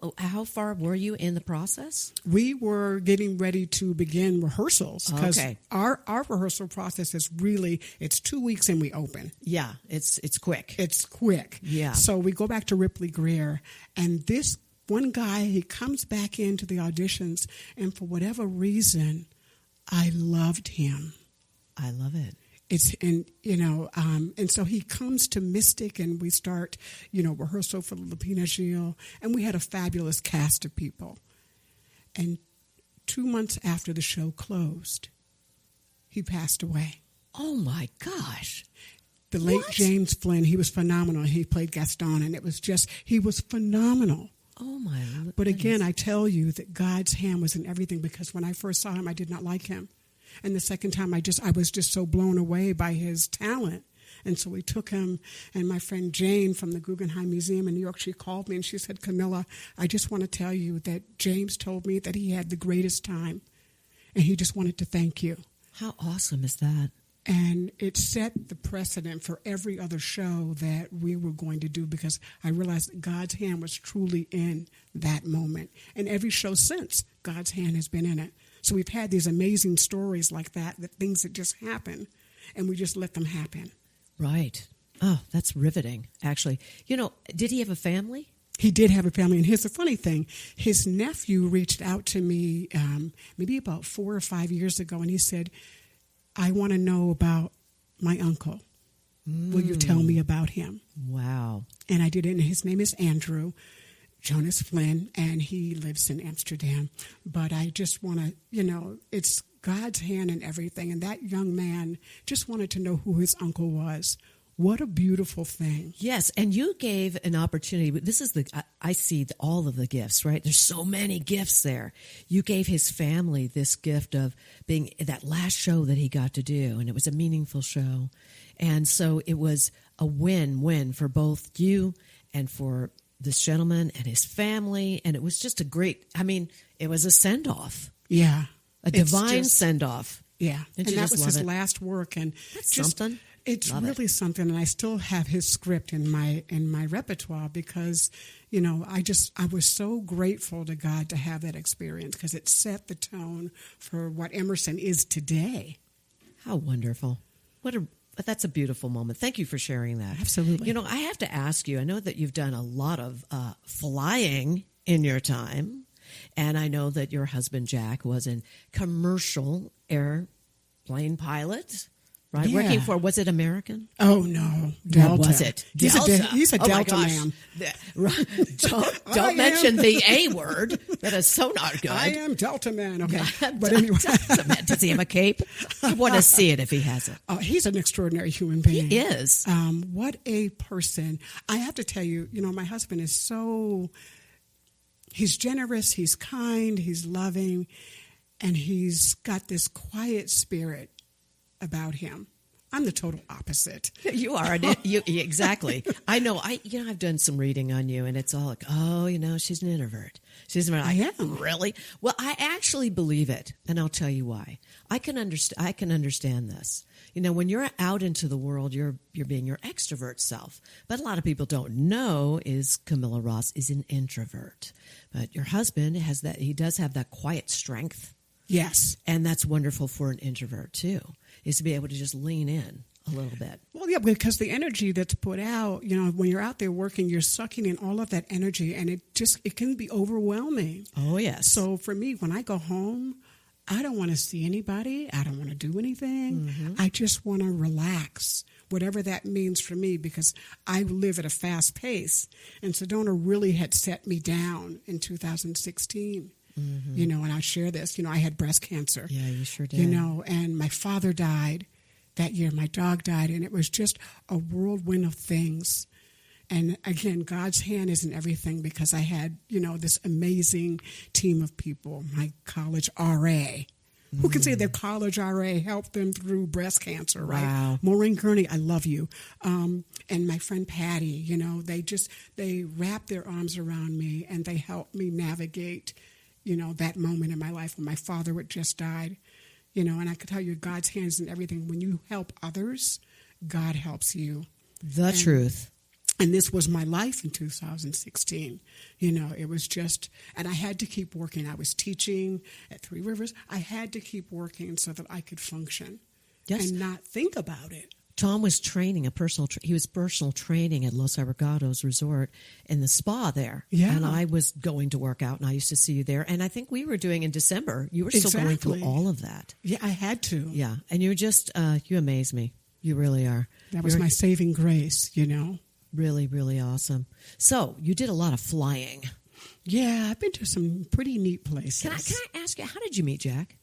far were you in the process? We were getting ready to begin rehearsals because Okay. our rehearsal process is really, it's 2 weeks and we open. Yeah, it's quick. It's quick. Yeah. So we go back to Ripley Greer, and this one guy, he comes back into the auditions, and for whatever reason, I loved him. I love it. And so he comes to Mystic, and we start, rehearsal for Lapina Gilles, and we had a fabulous cast of people. And 2 months after the show closed, he passed away. Oh my gosh. The late What? James Flynn, he was phenomenal. He played Gaston, and he was phenomenal. Oh my. But again, I tell you that God's hand was in everything, because when I first saw him, I did not like him. And the second time, I was just so blown away by his talent. And so we took him, and my friend Jane from the Guggenheim Museum in New York, she called me and she said, Camilla, I just want to tell you that James told me that he had the greatest time, and he just wanted to thank you. How awesome is that? And it set the precedent for every other show that we were going to do, because I realized that God's hand was truly in that moment. And every show since, God's hand has been in it. So we've had these amazing stories like that things that just happen, and we just let them happen. Right. Oh, that's riveting, actually. Did he have a family? He did have a family. And here's the funny thing. His nephew reached out to me maybe about 4 or 5 years ago, and he said, I want to know about my uncle. Will you tell me about him? Wow. And I did it, and his name is Andrew Jonas Flynn, and he lives in Amsterdam. But I just want to, it's God's hand in everything. And that young man just wanted to know who his uncle was. What a beautiful thing. Yes, and you gave an opportunity. This is I see all of the gifts, right? There's so many gifts there. You gave his family this gift of being that last show that he got to do, and it was a meaningful show. And so it was a win-win for both you and for this gentleman and his family, and it was just it was a send-off. Yeah. A divine send-off. Yeah. And that just was love his it. last work. And That's something. It's Love really it. something, and I still have his script in my repertoire because, I was so grateful to God to have that experience because it set the tone for what Emerson is today. How wonderful. That's a beautiful moment. Thank you for sharing that. Absolutely. I have to ask you, I know that you've done a lot of flying in your time, and I know that your husband, Jack, was a commercial airplane pilot, right? Yeah. Working for, was it American? Oh, no. Delta. What was it? He's a Oh, my Delta gosh. man. Don't mention the A word. That is so not good. I am Delta man. Okay. But anyway. Does he have a cape? I want to see it if he has it. He's an extraordinary human being. He is. What a person. I have to tell you, my husband is he's generous, he's kind, he's loving, and he's got this quiet spirit about him. I'm the total opposite. You are. Exactly. I know. I've done some reading on you, and it's all like, she's an introvert. She's an introvert. I am. Really? Well, I actually believe it, and I'll tell you why. I can understand this. When you're out into the world, you're being your extrovert self. But a lot of people don't know is Camilla Ross is an introvert. But your husband has that. He does have that quiet strength. Yes. And that's wonderful for an introvert, too, is to be able to just lean in a little bit. Well, yeah, because the energy that's put out, when you're out there working, you're sucking in all of that energy, and it can be overwhelming. Oh, yes. So for me, when I go home, I don't want to see anybody. I don't want to do anything. Mm-hmm. I just want to relax, whatever that means for me, because I live at a fast pace. And Sedona really had set me down in 2016. Mm-hmm. And I share this. I had breast cancer. Yeah, you sure did. And my father died that year. My dog died, and it was just a whirlwind of things. And again, God's hand is in everything because I had, this amazing team of people. My college RA. Who can say their college RA helped them through breast cancer, right? Wow. Maureen Kearney, I love you. And my friend Patty, they wrapped their arms around me and they helped me navigate, that moment in my life when my father had just died. And I could tell you God's hands in everything. When you help others, God helps you. The truth. And this was my life in 2016. It was just, and I had to keep working. I was teaching at Three Rivers. I had to keep working so that I could function and not think about it. Tom was training he was personal training at Los Abogados Resort in the spa there. Yeah. And I was going to work out, and I used to see you there. And I think we were doing in December. You were still going through all of that. Yeah, I had to. Yeah. And you were just, you amaze me. You really are. That was my saving grace, Really, really awesome. So you did a lot of flying. Yeah, I've been to some pretty neat places. Can I ask you, how did you meet Jack?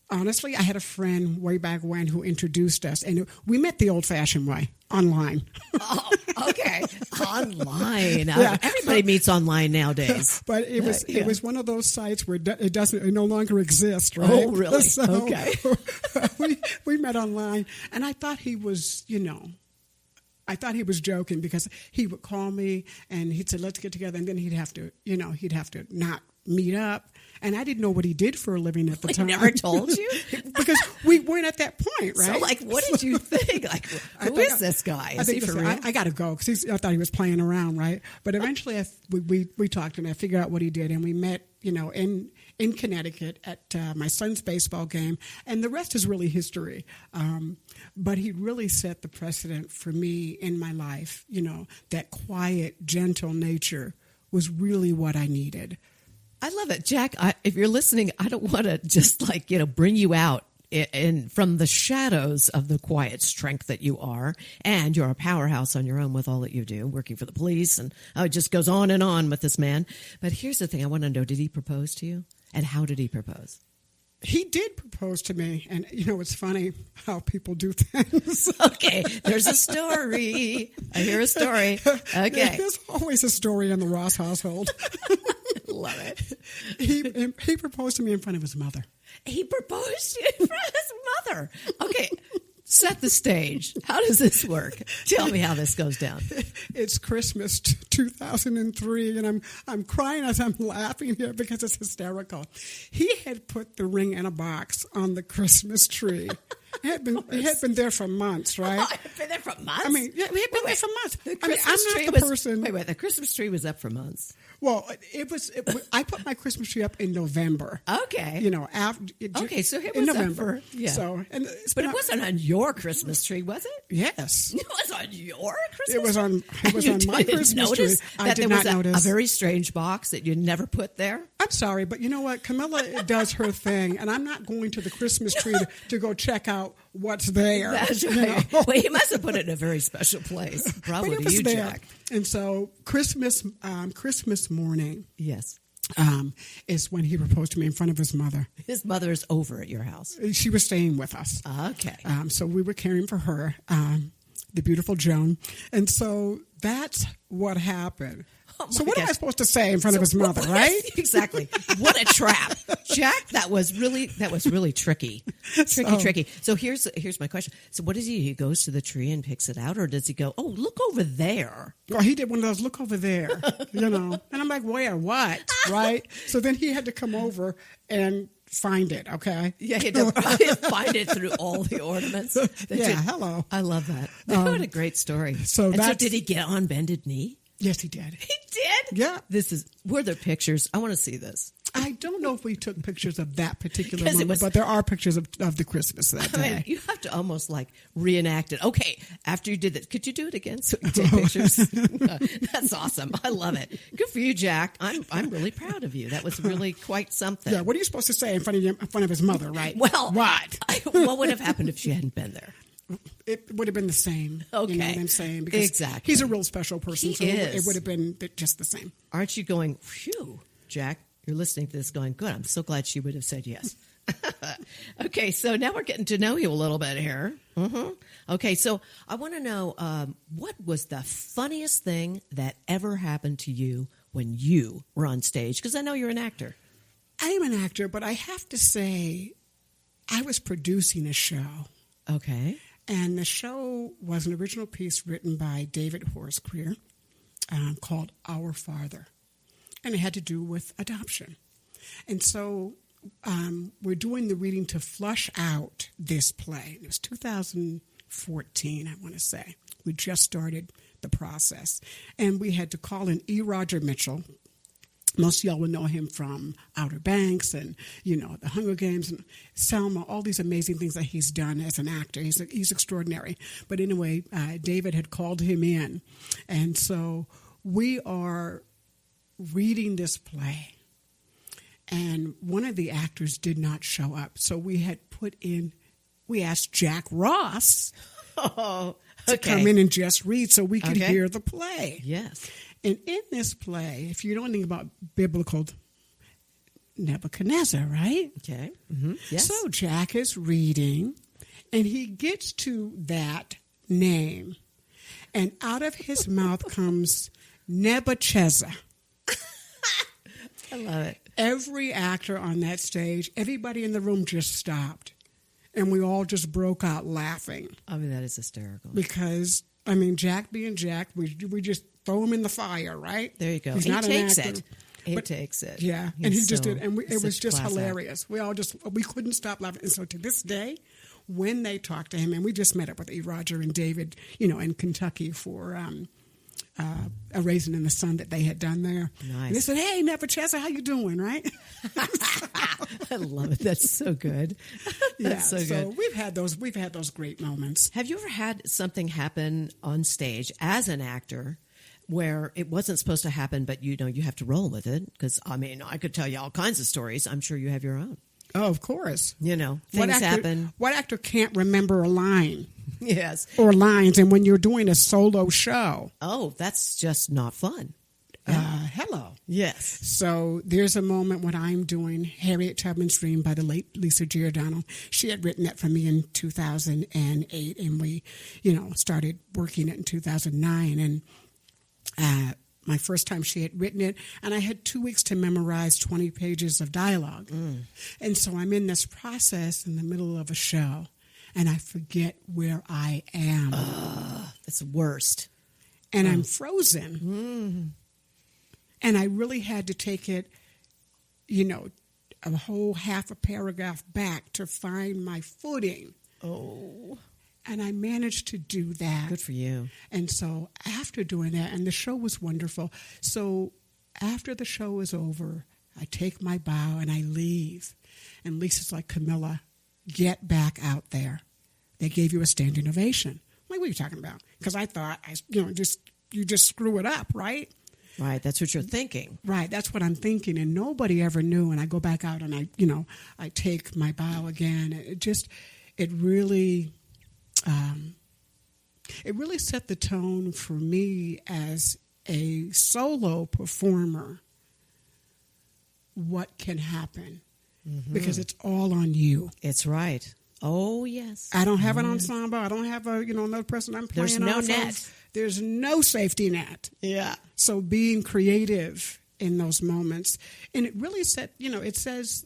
Honestly, I had a friend way back when who introduced us, and we met the old-fashioned way, online. Oh, okay. Online. Everybody meets online nowadays. But it was one of those sites where it no longer exists, right? Oh, really? So Okay. we met online, and I thought he was, I thought he was joking because he would call me and he'd say, let's get together. And then he'd have to not meet up. And I didn't know what he did for a living at the time. He never told you? Because we weren't at that point, right? So, what did you think? Who is this guy? Is he for real? I got to go because I thought he was playing around, right? But eventually we talked and I figured out what he did. And we met, in Connecticut at my son's baseball game. And the rest is really history. But he really set the precedent for me in my life. That quiet, gentle nature was really what I needed. I love it. Jack, if you're listening, I don't want to just bring you out from the shadows of the quiet strength that you are. And you're a powerhouse on your own with all that you do, working for the police. And it just goes on and on with this man. But here's the thing. I want to know, did he propose to you? And how did he propose? He did propose to me. And, it's funny how people do things. Okay, there's a story. I hear a story. Okay. There's always a story in the Ross household. Love it. He proposed to me in front of his mother. He proposed to you in front of his mother. Okay, set the stage. How does this work? Tell me how this goes down. It's Christmas 2003, and I'm crying as I'm laughing here because it's hysterical. He had put the ring in a box on the Christmas tree. He had been there for months, right? Oh, I've been there for months? I mean, yeah, we had been there for months. The I mean, Christmas I'm tree not was, the person. Wait, the Christmas tree was up for months. Well, I put my Christmas tree up in November. Okay. You know, after. Okay, so it in was November. up for, yeah. So, but it wasn't on your Christmas tree, was it? Yes. It was on your Christmas It was on. It was You on my didn't Christmas notice tree. that I did there not was notice. a very strange box that you never put there? I'm sorry, but you know what? Camilla does her thing, and I'm not going to the Christmas tree to go check out what's there. That's you right. know? Well, he must have put it in a very special place. Bravo But it to was you, there. Jack. And so Christmas morning Yes. is when he proposed to me in front of his mother. His mother is over at your house. She was staying with us. Okay. So we were caring for her, the beautiful Joan. And so that's what happened. Oh so my what am I gosh. supposed to say in front of his mother, right? Exactly. What a trap. Jack, that was really tricky. Tricky. So here's my question. So what does he do? He goes to the tree and picks it out, or does he go, oh, look over there? Well, he did one of those, look over there, you know. And I'm like, where, what, right? So then he had to come over and find it, okay? Yeah, he had to find it through all the ornaments. Hello. I love that. What a great story. So did he get on bended knee? Yes, he did. He did? Yeah. Were there pictures? I want to see this. I don't know if we took pictures of that particular 'Cause it moment, was- but there are pictures of the Christmas that I day. mean, you have to almost like reenact it. Okay, after you did that, could you do it again so we can take pictures? That's awesome. I love it. Good for you, Jack. I'm really proud of you. That was really quite something. Yeah, what are you supposed to say in front of his mother, right? Well, what? What would have happened if she hadn't been there? It would have been the same. Okay. You know what I'm saying? Because Exactly. he's a real special person, He so is. it would have been just the same. Aren't you going, phew, Jack? You're listening to this going, good. I'm so glad she would have said yes. Okay, so now we're getting to know you a little bit here. Mm-hmm. Okay, so I want to know what was the funniest thing that ever happened to you when you were on stage? Because I know you're an actor. I am an actor, but I have to say I was producing a show. Okay. And the show was an original piece written by David Horsqueer called Our Father. And it had to do with adoption. And so we're doing the reading to flush out this play. It was 2014, I want to say. We just started the process. And we had to call in E. Roger Mitchell. Most of y'all will know him from Outer Banks and, The Hunger Games and Selma, all these amazing things that he's done as an actor. He's extraordinary. But anyway, David had called him in. And so we are reading this play. And one of the actors did not show up. So we asked Jack Ross to come in and just read so we could hear the play. Yes. And in this play, if you know anything about biblical Nebuchadnezzar, right? Okay. Mm-hmm. Yes. So Jack is reading, and he gets to that name, and out of his mouth comes Nebuchadnezzar. I love it. Every actor on that stage, everybody in the room just stopped, and we all just broke out laughing. I mean, that is hysterical. Because, Jack being Jack, we just throw him in the fire, right? There you go. He's He not takes an actor. it. He takes it. Yeah, He's and he just so- did, and it was such just class act. hilarious. We couldn't stop laughing. And so to this day, when they talk to him, and we just met up with E. Roger and David, in Kentucky for a Raisin in the Sun that they had done there. Nice. And they said, "Hey, Nebuchadnezzar, how you doing?" Right? I love it. That's so good. That's so good. we've had those great moments. Have you ever had something happen on stage as an actor where it wasn't supposed to happen, but you have to roll with it? Because I could tell you all kinds of stories. I'm sure you have your own. Oh, of course. Things happen. What actor can't remember a line? Yes. Or lines, and when you're doing a solo show. Oh, that's just not fun. Hello. Yes. So there's a moment when I'm doing Harriet Tubman's Dream by the late Lisa Giordano. She had written that for me in 2008, and we, started working it in 2009. And my first time she had written it, and I had 2 weeks to memorize 20 pages of dialogue. And so I'm in this process in the middle of a show, and I forget where I am. That's worst. And I'm frozen. And I really had to take it, a whole half a paragraph back to find my footing Oh. And I managed to do that. Good for you. And so after doing that, and the show was wonderful. So after the show was over, I take my bow and I leave. And Lisa's like, Camilla, get back out there. They gave you a standing ovation. I'm like, what are you talking about? Because I thought, you just screw it up, right? Right, that's what you're thinking. Right, that's what I'm thinking. And nobody ever knew. And I go back out and I take my bow again. It really set the tone for me as a solo performer, what can happen. Mm-hmm. Because it's all on you. It's right. Oh, yes. I don't have an ensemble. I don't have another person I'm playing There's no off net. of. There's no safety net. Yeah. So being creative in those moments. And it really it says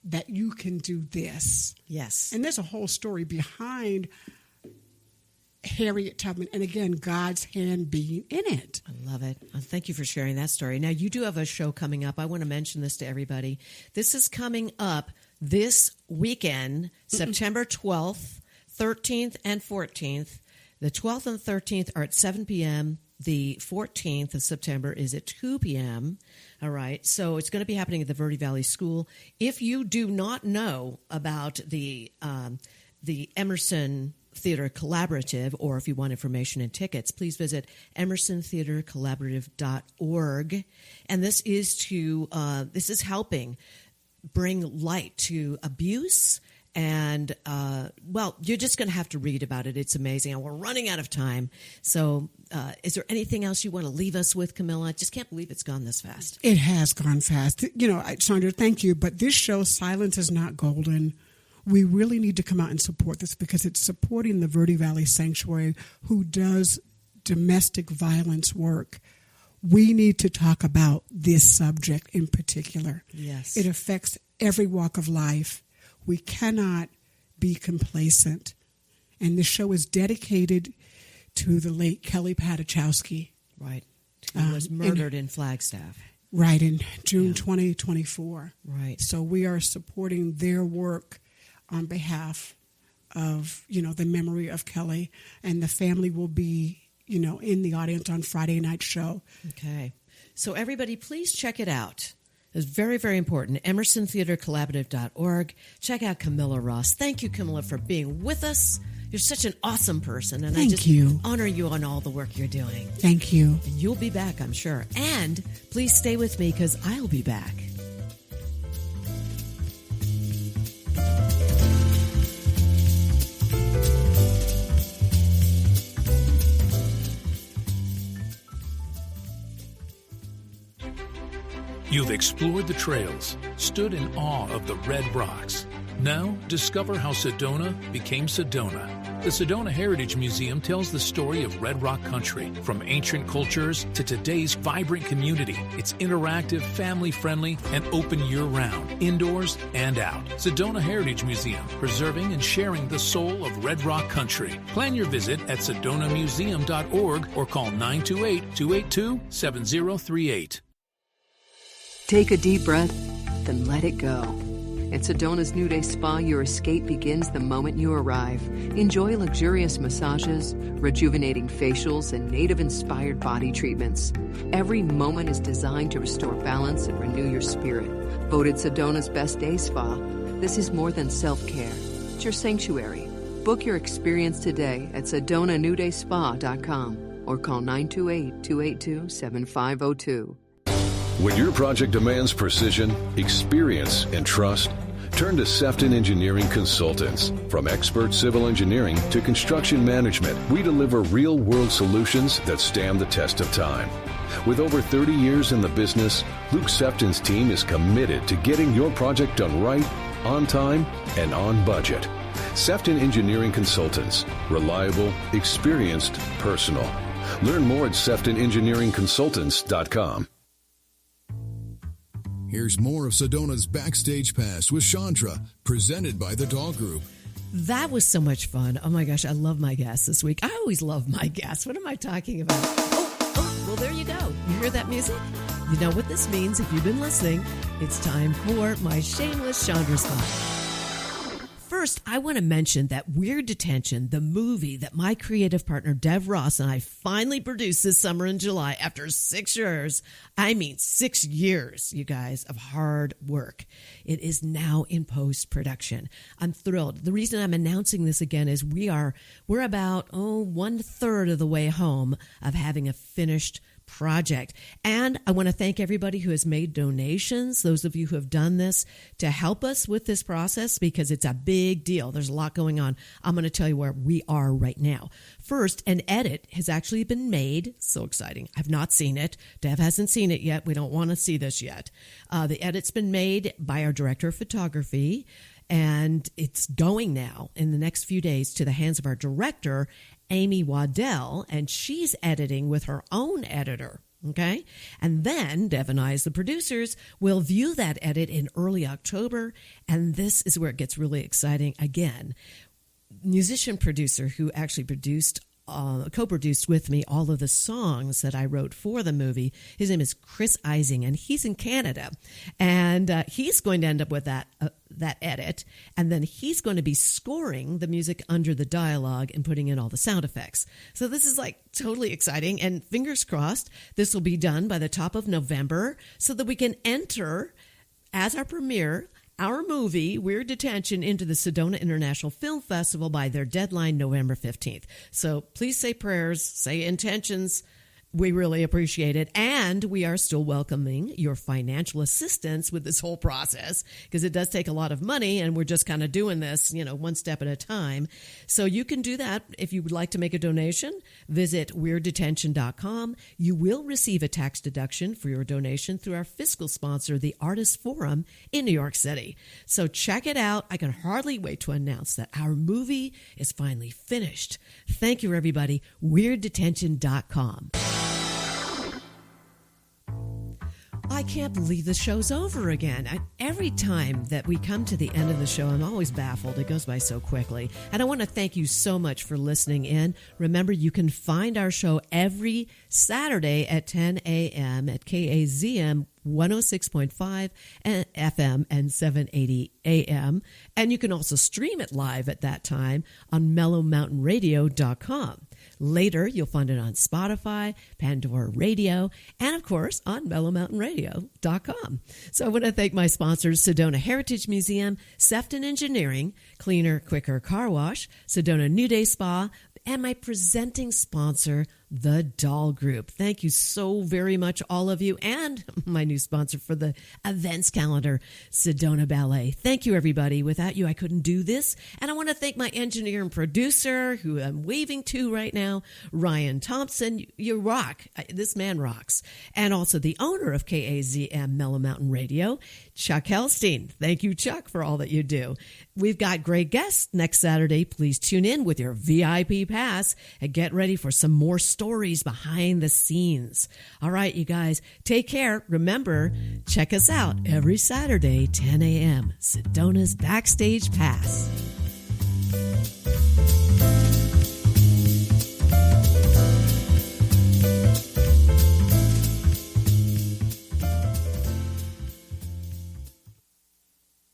that you can do this. Yes. And there's a whole story behind Harriet Tubman, and again, God's hand being in it. I love it. Thank you for sharing that story. Now, you do have a show coming up. I want to mention this to everybody. This is coming up this weekend, September 12th, 13th, and 14th. The 12th and 13th are at 7 p.m. The 14th of September is at 2 p.m. All right. So it's going to be happening at the Verde Valley School. If you do not know about the Emerson Theater Collaborative, or if you want information and tickets, please visit emersontheatercollaborative.org. And this is helping bring light to abuse. And, you're just going to have to read about it. It's amazing. And we're running out of time. So is there anything else you want to leave us with, Camilla? I just can't believe it's gone this fast. It has gone fast. Shondra, thank you. But this show, Silence is Not Golden, we really need to come out and support this because it's supporting the Verde Valley Sanctuary, who does domestic violence work. We need to talk about this subject in particular. Yes. It affects every walk of life. We cannot be complacent. And the show is dedicated to the late Kelly Patachowski. Right. Who was murdered in Flagstaff. Right, in June 2024. Right. So we are supporting their work on behalf of, the memory of Kelly. And the family will be, in the audience on Friday night show. Okay. So everybody, please check it out. It's very, very important. emersontheatercollaborative.org. Check out Camilla Ross. Thank you, Camilla, for being with us. You're such an awesome person. And Thank you. Honor you on all the work you're doing. Thank you. And you'll be back, I'm sure. And please stay with me because I'll be back. You've explored the trails, stood in awe of the red rocks. Now, discover how Sedona became Sedona. The Sedona Heritage Museum tells the story of Red Rock country, from ancient cultures to today's vibrant community. It's interactive, family-friendly, and open year-round, indoors and out. Sedona Heritage Museum, preserving and sharing the soul of Red Rock country. Plan your visit at sedonamuseum.org or call 928-282-7038. Take a deep breath, then let it go. At Sedona's New Day Spa, your escape begins the moment you arrive. Enjoy luxurious massages, rejuvenating facials, and native-inspired body treatments. Every moment is designed to restore balance and renew your spirit. Voted Sedona's Best Day Spa, this is more than self-care. It's your sanctuary. Book your experience today at SedonaNewDaySpa.com or call 928-282-7502. When your project demands precision, experience, and trust, turn to Sept Engineering Consultants. From expert civil engineering to construction management, we deliver real-world solutions that stand the test of time. With over 30 years in the business, Luke Septon's team is committed to getting your project done right, on time, and on budget. Sept Engineering Consultants. Reliable, experienced, personal. Learn more at SeptonEngineeringConsultants.com. Here's more of Sedona's Backstage Pass with Shondra, presented by the Doll Group. That was so much fun. Oh my gosh, I love my guests this week. I always love my guests. What am I talking about? Well, there you go. You hear that music? You know what this means if you've been listening. It's time for my shameless Shondra spot. first, I want to mention that Weird Detention, the movie that my creative partner Dev Ross and I finally produced this summer in July after 6 years. I mean, 6 years, you guys, of hard work. It is now in post-production. I'm thrilled. The reason I'm announcing this again is we're about 1/3 of the way home of having a finished project. And I want to thank everybody who has made donations, those of you who have done this to help us with this process, because it's a big deal. There's a lot going on. I'm going to tell you where we are right now. First, an edit has actually been made. So exciting. I've not seen it. Dev hasn't seen it yet. We don't want to see this yet. The edit's been made by our director of photography, and it's going now in the next few days to the hands of our director, Amy Waddell, and she's editing with her own editor, okay? And then Dev and I, as the producers, will view that edit in early October, and this is where it gets really exciting. Again, musician-producer who actually co-produced with me all of the songs that I wrote for the movie. His name is Chris Ising, and he's in Canada. And he's going to end up with that edit, and then he's going to be scoring the music under the dialogue and putting in all the sound effects. So this is like totally exciting, and fingers crossed this will be done by the top of November so that we can enter as our premiere our movie, Weird Detention, into the Sedona International Film Festival by their deadline, November 15th. So please say prayers, say intentions. We really appreciate it. And we are still welcoming your financial assistance with this whole process, because it does take a lot of money, and we're just kind of doing this, one step at a time. So you can do that if you would like to make a donation. Visit WeirdDetention.com. You will receive a tax deduction for your donation through our fiscal sponsor, the Artists Forum in New York City. So check it out. I can hardly wait to announce that our movie is finally finished. Thank you, everybody. WeirdDetention.com. I can't believe the show's over again. Every time that we come to the end of the show, I'm always baffled. It goes by so quickly. And I want to thank you so much for listening in. Remember, you can find our show every Saturday at 10 a.m. at KAZM 106.5 FM and 780 AM. And you can also stream it live at that time on mellowmountainradio.com. Later, you'll find it on Spotify, Pandora Radio, and of course on mellowmountainradio.com. So I want to thank my sponsors, Sedona Heritage Museum, Sept Engineering, Cleaner, Quicker Car Wash, Sedona New Day Spa, and my presenting sponsor, The Doll Group. Thank you so very much, all of you, and my new sponsor for the events calendar, Sedona Ballet. Thank you, everybody. Without you, I couldn't do this. And I want to thank my engineer and producer, who I'm waving to right now, Ryan Thompson. You rock. This man rocks. And also the owner of KAZM Mellow Mountain Radio, Chuck Helstein. Thank you, Chuck, for all that you do. We've got great guests next Saturday. Please tune in with your VIP pass and get ready for some more stories behind the scenes. All right, you guys, take care. Remember, check us out every Saturday, 10 a.m. Sedona's Backstage Pass.